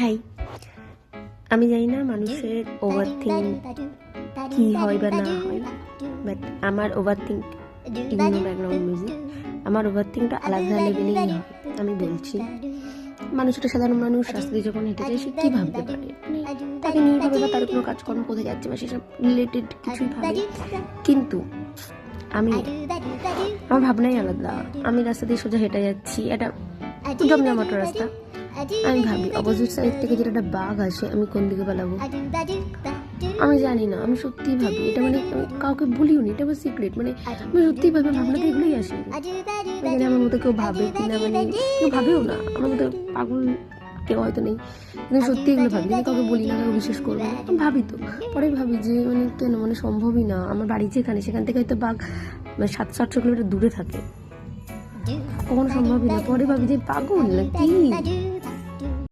High, আমি জানি না মানুষের ওভারথিঙ্ক কি হয় বা না হয়, বাট আমার ওভারথিঙ্ক ইগনোর ব্যাকগ্রাউন্ড মিউজিক, আমার ওভারথিঙ্কটা আলাদা লেভেলেই হয়। আমি বলছি, মানুষটা সাধারণ মানুষ রাস্তা দিয়ে যখন হেঁটে যায় সে কী ভাবতে পারে, মানে তাকে নিয়ে ভাবে বা তার কোনো কাজকর্ম কোথায় যাচ্ছে বা সেসব রিলেটেড কিছুই ভাবে। কিন্তু আমার ভাবনাই আলাদা। আমি রাস্তা দিয়ে সোজা হেঁটে যাচ্ছি, একটা জমজমাট রাস্তা, আমি ভাবি অপোজিট সাইড থেকে যেটা একটা বাঘ আসে আমি কোন দিকে পালাবো। আমি জানি না, আমি সত্যিই ভাবি এটা, মানে আমি কাউকে বলিও নি, এটা আমার সিক্রেট, মানে আমি সত্যিই ভাবি, ভাবনাতে এগুলোই আসে। এখানে আমার মতো কেউ ভাবে কিনা, মানে কেউ ভাবেও না, আমার মতো পাগল কেউ হয়তো নেই, কিন্তু সত্যি এগুলো ভাবি, কিন্তু কাউকে বলি না, কাউকে বিশ্বাস করবো না। আমি ভাবি তো, পরে ভাবি যে মানে কেন, মানে সম্ভবই না। আমার বাড়ি যেখানে, সেখান থেকে হয়তো বাঘ মানে 700-800 কিলোমিটার দূরে থাকে, কখনো সম্ভবই না। পরে ভাবি যে পাগল না কি।